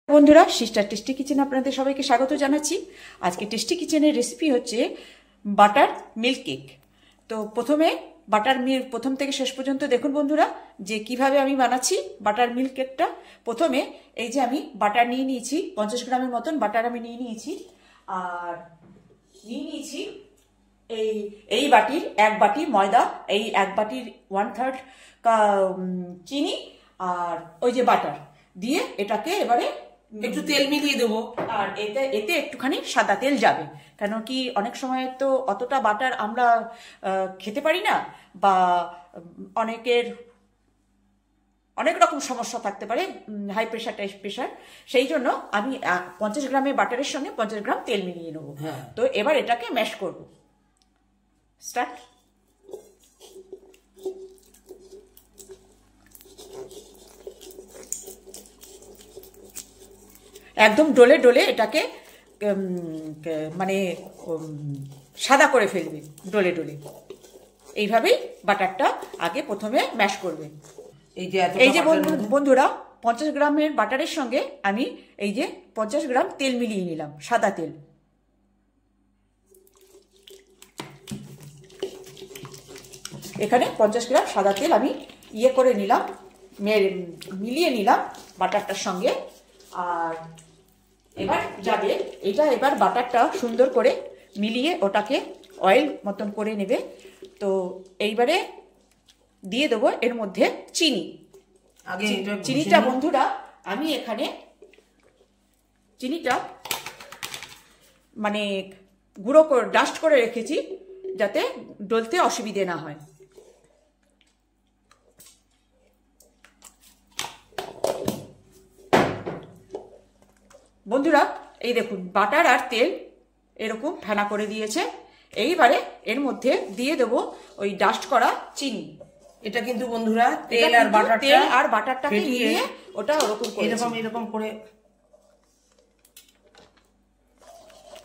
বন্ধুরা, sister tasty kitchen আপনাদের সবাইকে স্বাগত জানাচ্ছি। আজকে টেস্টি কিচেনের রেসিপি হচ্ছে বাটার মিল্ক কেক। তো প্রথমে বাটার মিল্ক প্রথম থেকে শেষ পর্যন্ত দেখুন বন্ধুরা যে কিভাবে আমি বানাচ্ছি বাটার মিল্ক কেকটা। প্রথমে এই যে আমি বাটার নিয়ে নিয়েছি, 50 গ্রামের মতন বাটার আমি নিয়ে নিয়েছি। আর নিয়ে নিয়েছি এই বাটির 1 বাটি ময়দা, এই 1 বাটির 1/3 চিনি, আর ওই যে বাটার দিয়ে এটাকে এবারে একটু তেল মিলিয়ে দেবো। আর এতে একটুখানি সাদা তেল যাবে, কেন কি অনেক সময় তো অতটা বাটার আমরা খেতে পারি না, বা অনেকের অনেক রকম সমস্যা থাকতে পারে, হাই প্রেশার টাইপ প্রেশার। সেই জন্য আমি 50 গ্রামের বাটারের সঙ্গে 50 গ্রাম তেল মিলিয়ে নেবো। তো এবার এটাকে ম্যাশ করব। স্টার্ট। একদম ডলে ডলে এটাকে মানে সাদা করে ফেলবে, ডলে ডলে। এইভাবেই বাটারটা আগে প্রথমে ম্যাশ করবে। এই যে বন্ধুরা 50 গ্রামের বাটারের সঙ্গে আমি এই যে 50 গ্রাম তেল মিলিয়ে নিলাম, সাদা তেল। এখানে 50 গ্রাম সাদা তেল আমি করে নিলাম, মিলিয়ে নিলাম বাটারটার সঙ্গে। আর এবার যাবে এটা, এবার বাটারটা সুন্দর করে মিলিয়ে ওটাকে অয়েল মতন করে নেবে। তো এইবারে দিয়ে দেবো এর মধ্যে চিনি। চিনিটা বন্ধুরা আমি এখানে চিনিটা মানে গুঁড়ো করে ডাস্ট করে রেখেছি, যাতে ডলতে অসুবিধে না হয়। বন্ধুরা এই দেখুন বাটার আর তেল এরকম ফেনা করে দিয়েছে। এইবারে এর মধ্যে দিয়ে দেবো ওই ডাস্ট করা চিনি। এটা কিন্তু বন্ধুরা তেল আর বাটারটাকে নিয়ে ওটা ওরকম এরকম করে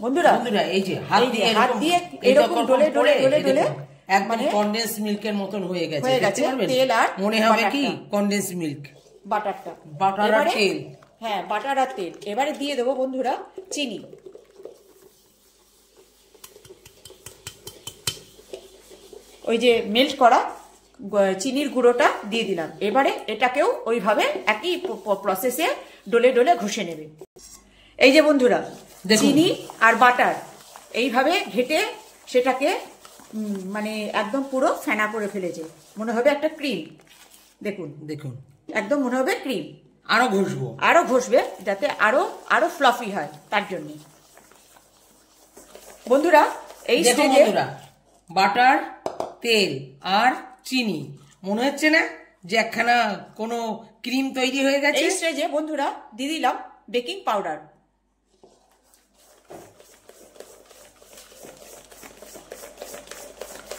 বন্ধুরা এই যে হাত দিয়ে এরকম ডলে ডলে ডলে ডলে একদম কনডেন্স মিল্কের মতন হয়ে গেছে। তেল আর মনে হবে কি কনডেন্স মিল্ক। বাটারটা, বাটার আর তেল, হ্যাঁ বাটার আর তেল। এবারে দিয়ে দেবো বন্ধুরা চিনি। ওই যে মেল্ট করা চিনির গুঁড়োটা দিয়ে দিলাম। এবারে এটাকেও ওইভাবে একই প্রসেসে ডলে ডলে ঘষে নেবে। এই যে বন্ধুরা চিনি আর বাটার এইভাবে ঘেটে সেটাকে মানে একদম পুরো ফেনা করে ফেলেছে, মনে হবে একটা ক্রিম। দেখুন দেখুন একদম মনে হবে ক্রিম। আরো ঘষবে যাতে আরো ফ্লাফি হয়, তার জন্য। বন্ধুরা এই স্টেজে বাটার, তেল আর চিনি মনে হচ্ছে না যে একখানা কোনো ক্রিম তৈরি হয়ে গেছে। এই স্টেজে বন্ধুরা দিয়ে দিলাম বেকিং পাউডার।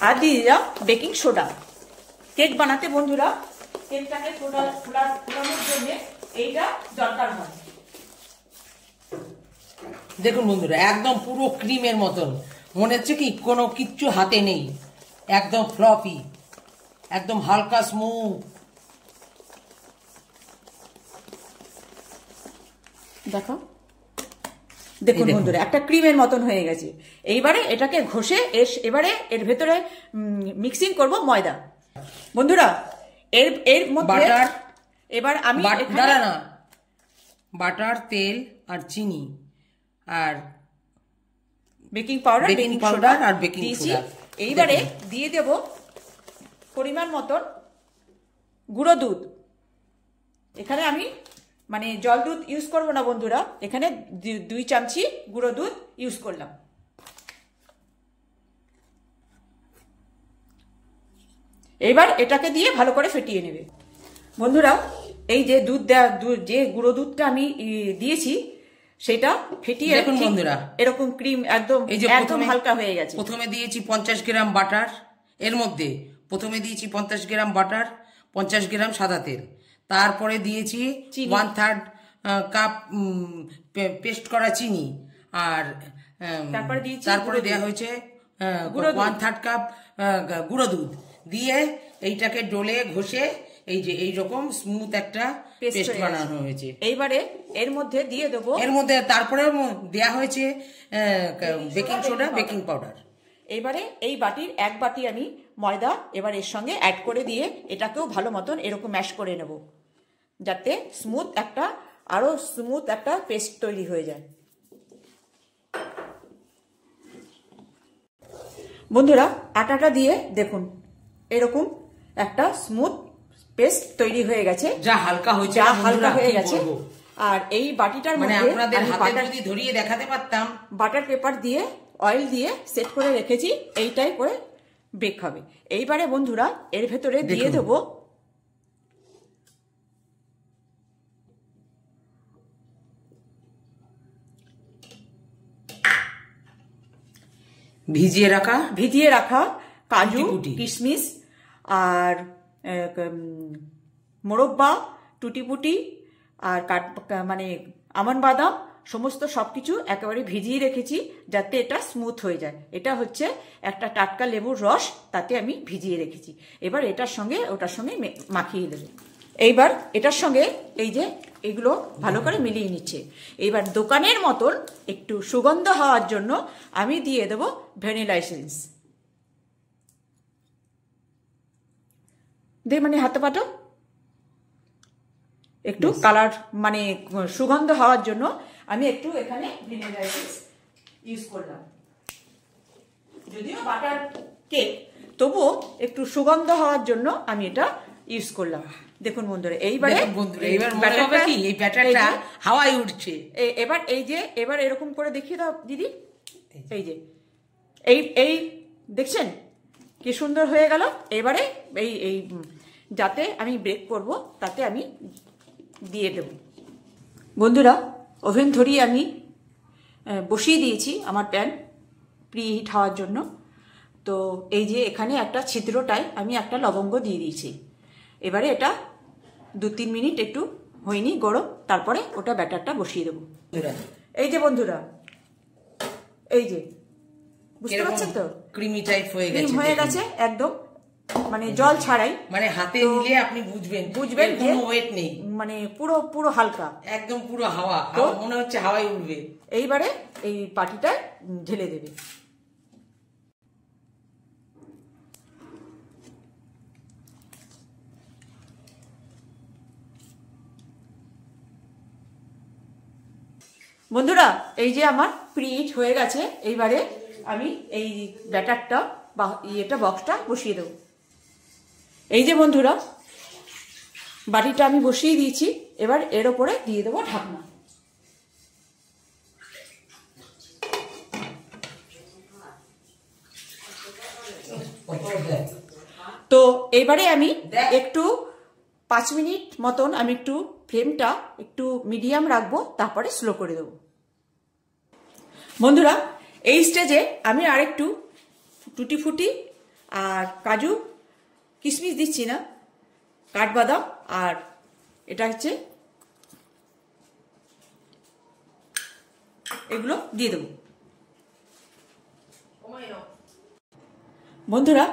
আর দিয়ে দিলাম বেকিং সোডা। কেক বানাতে বন্ধুরা কেকটাকে ফোলানোর জন্য এইটা দরকার হয়। দেখুন বন্ধুরা একদম পুরো ক্রিমের মতন মনে হচ্ছে কি কোনো কিচ্ছু হাতে নেই, একদম ফ্লফি, একদম হালকা স্মুথ। দেখুন বন্ধুরা একটা ক্রিমের মতন হয়ে গেছে। এইবারে এটাকে ঘষে এবারে এর ভেতরে মিক্সিং করব ময়দা। বন্ধুরা এর মধ্যে এবার আমি বাটার, তেল আর চিনি আর বেকিং পাউডার আর বেকিং সোডা। এইবারে দিয়ে দেব পরিমাণ মতন গুঁড়ো দুধ। এখানে আমি মানে জল দুধ ইউজ করব না বন্ধুরা, এখানে 2 চামচি গুঁড়ো দুধ ইউজ করলাম। এবার এটাকে দিয়ে ভালো করে ফেটিয়ে নেবে। বন্ধুরা এই যে যে গুঁড়ো দুধটা আমি দিয়েছি সেটা ফেটিয়ে দেখুন বন্ধুরা এরকম ক্রিম একদম হালকা হয়ে গেছে। প্রথমে দিয়েছি 50 গ্রাম বাটার, এর মধ্যে প্রথমে দিয়েছি 50 গ্রাম বাটার, 50 গ্রাম সাদা তেল, তারপরে দিয়েছি 1/3 কাপ পেস্ট করা চিনি, আর তারপরে দেওয়া হয়েছে 1/3 কাপ গুঁড়ো দুধ দিয়ে এইটাকে ডলে ঘষে এই যে এইরকম স্মুথ একটা পেস্ট বানানো হয়েছে। এইবারে এর মধ্যে দিয়ে দেবো, এর মধ্যে তারপরে দেয়া হয়েছে বেকিং সোডা, বেকিং পাউডার। এবারে এই বাটির 1 বাটি আমি ময়দা এবার এর সঙ্গে অ্যাড করে দিয়ে এটাকেও ভালো মতন এরকম ম্যাশ করে নেব, যাতে আরো স্মুথ একটা পেস্ট তৈরি হয়ে যায়। বন্ধুরা আটাটা দিয়ে দেখুন এরকম একটা স্মুথ পেস্ট তৈরি হয়ে গেছে, যা হালকা হয়ে গেছে। আর এই বাটিটার মানে মধ্যে আপনাদের হাতে যদি ধরিয়ে দেখাতে পারতাম, বাটার পেপার দিয়ে অয়েল দিয়ে সেট করে রেখেছি, এইটাই করে বেক হবে। এইবারে বন্ধুরা এর ভেতরে দিয়ে দেবো ভিজিয়ে রাখা কাজু, কিশমিশ আর মোরব্বা, টুটিপুটি আর মানে আমন্ড বাদাম সমস্ত সবকিছু একেবারে ভিজিয়ে রেখেছি যাতে এটা স্মুথ হয়ে যায়। এটা হচ্ছে একটা টাটকা লেবুর রস, তাতে আমি ভিজিয়ে রেখেছি। এবার ওটার সঙ্গে মাখিয়ে দেবো। এইবার এটার সঙ্গে এই যে এগুলো ভালো করে মিলিয়ে নিচ্ছে। এইবার দোকানের মতন একটু সুগন্ধ হওয়ার জন্য আমি দিয়ে দেবো ভ্যানিলা এসেন্স। মানে হাতে পাটো একটু কালার মানে সুগন্ধ হওয়ার জন্য আমি একটু এখানে ভ্যানিলা এসেন্স ইউজ করলাম। যদিও বাটার কেক, তবুও একটু সুগন্ধ হওয়ার জন্য আমি এটা ইউজ করলাম। দেখুন বন্ধুরা এইবার ব্যাটারটা হাওয়ায় উঠছে। এবার এরকম করে দেখিয়ে দাও দিদি, এই যে এই দেখছেন কি সুন্দর হয়ে গেল। এবারে এই যাতে আমি বেক করব তাতে আমি দিয়ে দেব। বন্ধুরা ওভেন ধরিয়ে আমি বসিয়ে দিয়েছি আমার প্যান প্রি হিট হওয়ার জন্য। তো এই যে এখানে একটা ছিদ্রটায় আমি একটা লবঙ্গ দিয়ে দিয়েছি। এবারে এটা 2-3 মিনিট একটু হয়নি গরম, তারপরে ওটা ব্যাটারটা বসিয়ে দেবো। এই যে বন্ধুরা এই যে বুঝতে পারছেন তো, ক্রিমি টাইপ হয়ে গেছে একদম, মানে জল ছাড়াই, মানে হাতে নিলে আপনি বুঝবেন যে ওয়েট নেই, মানে পুরো হালকা, একদম পুরো হাওয়া মনে হচ্ছে হাওয়ায় উঠবে। এইবারে এই পাটিটা ঢেলে দেবে। বন্ধুরা এই যে আমার প্রিহিট হয়ে গেছে। এইবারে আমি এই ব্যাটারটা বা বক্সটা বসিয়ে দেব। এই যে বন্ধুরা বাটিটা আমি বসিয়ে দিয়েছি, এবার এর ওপরে দিয়ে দেবো ঢাকনা। তো এবারে আমি একটু 5 মিনিট মতন আমি একটু ফ্লেমটা একটু মিডিয়াম রাখবো, তারপরে স্লো করে দেবো। বন্ধুরা এই স্টেজে আমি আরেকটু টুটি ফুটি আর কাজু কিশমিশ দিচ্ছি না, কাঠবাদাম আর এটা হচ্ছে এগুলো দিয়ে দেবো। বন্ধুরা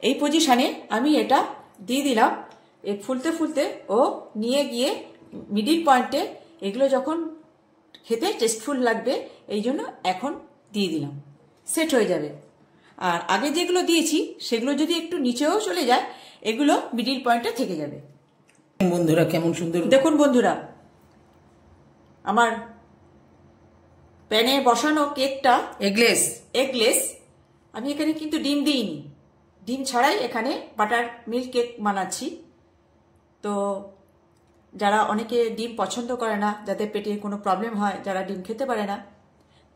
এই পজিশনে আমি এটা দিয়ে দিলাম। ফুলতে ফুলতে ও নিয়ে গিয়ে মিডিল পয়েন্টে এগুলো যখন খেতে টেস্টফুল লাগবে এই জন্য এখন দিয়ে দিলাম, সেট হয়ে যাবে। আর আগে যেগুলো দিয়েছি সেগুলো যদি একটু নিচেও চলে যায় এগুলো মিডিল পয়েন্টে থেকে যাবে। বন্ধুরা কেমন সুন্দর দেখুন বন্ধুরা আমার প্যানে বসানো কেকটা এগলেস। আমি এখানে কিন্তু ডিম দিইনি, ডিম ছাড়াই এখানে বাটার মিল্ক কেক বানাচ্ছি। তো যারা অনেকে ডিম পছন্দ করে না, যাদের পেটে কোনো প্রবলেম হয়, যারা ডিম খেতে পারে না,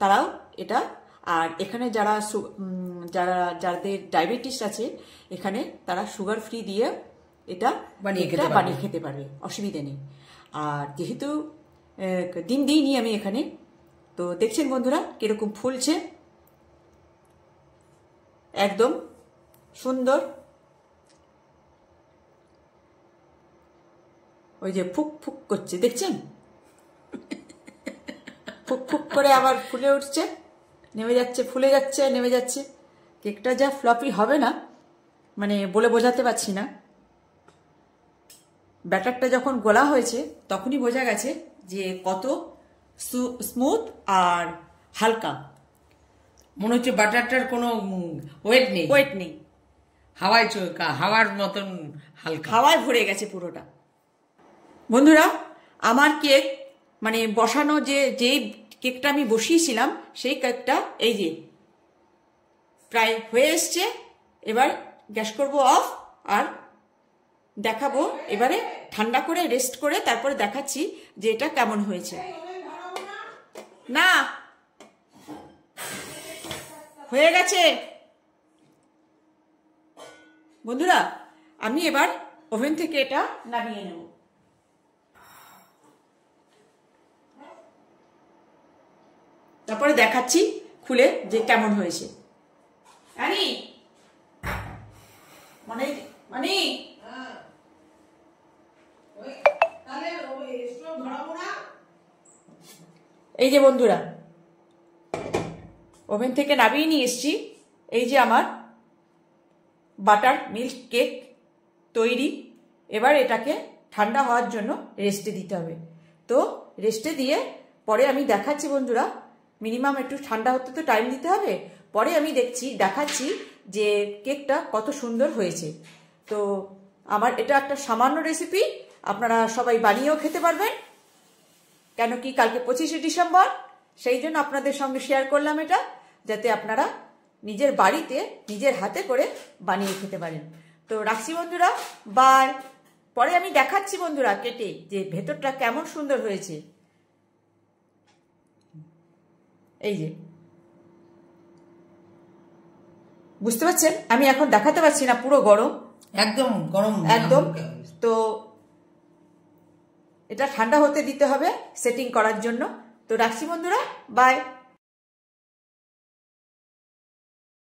তারাও এটা, আর এখানে যাদের ডায়াবেটিস আছে এখানে তারা সুগার ফ্রি দিয়ে এটা বানিয়ে খেতে পারবে, অসুবিধা নেই। আর যেহেতু ডিম দিইনি আমি এখানে, তো দেখছেন বন্ধুরা কিরকম ফুলছে, একদম সুন্দর। ওই যে ফুক ফুক করছে দেখছেন, ফুক ফুক করে আবার ফুলে উঠছে, নেমে যাচ্ছে, ফুলে যাচ্ছে, নেমে যাচ্ছে। কেকটা যা ফ্লপি হবে না, মানে বলে বোঝাতে পারছি না। ব্যাটারটা যখন গোলা হয়েছে তখনই বোঝা গেছে যে কত স্মুথ আর হালকা। মনে হচ্ছে বাটারটার কোনো ওয়েট নেই, ওয়েট নেই, হাওয়ার মতন হালকা, হাওয়ায় ভরে গেছে পুরোটা। বন্ধুরা, আমার কেক মানে বসানো যেই কেকটা আমি বসিয়েছিলাম সেই কেকটা এই যে প্রায় হয়ে এসছে। এবার গ্যাস করব অফ, আর দেখাবো এবারে ঠান্ডা করে রেস্ট করে তারপরে দেখাচ্ছি যে এটা কেমন হয়েছে। না, হয়ে গেছে বন্ধুরা। আমি এবার ওভেন থেকে এটা নামিয়ে নেব। তারপরে দেখাচ্ছি খুলে যে কেমন হয়েছে। মানে এই যে বন্ধুরা, ওভেন থেকে নামিয়ে নিয়ে এসছি। এই যে আমার বাটার মিল্ক কেক তৈরি। এবার এটাকে ঠান্ডা হওয়ার জন্য রেস্টে দিতে হবে। তো রেস্টে দিয়ে পরে আমি দেখাচ্ছি বন্ধুরা, মিনিমাম একটু ঠান্ডা হতে তো টাইম দিতে হবে। পরে আমি দেখাচ্ছি যে কেকটা কত সুন্দর হয়েছে। তো আমার এটা একটা সামান্য রেসিপি, আপনারা সবাই বানিয়েও খেতে পারবেন। কেন কি কালকে 25শে ডিসেম্বর, সেই জন্য আপনাদের সঙ্গে শেয়ার করলাম এটা, যাতে আপনারা নিজের বাড়িতে নিজের হাতে করে বানিয়ে খেতে পারেন। তো রাখছি বন্ধুরা, বাই। পরে আমি দেখাচ্ছি বন্ধুরা কেটে যে ভেতরটা কেমন সুন্দর হয়েছে। এই যে বুঝতে পারছেন, আমি এখন দেখাতে পারছি না, পুরো গরম, একদম গরম একদম। তো এটা ঠান্ডা হতে দিতে হবে সেটিং করার জন্য। তো রাখছি বন্ধুরা, বাই।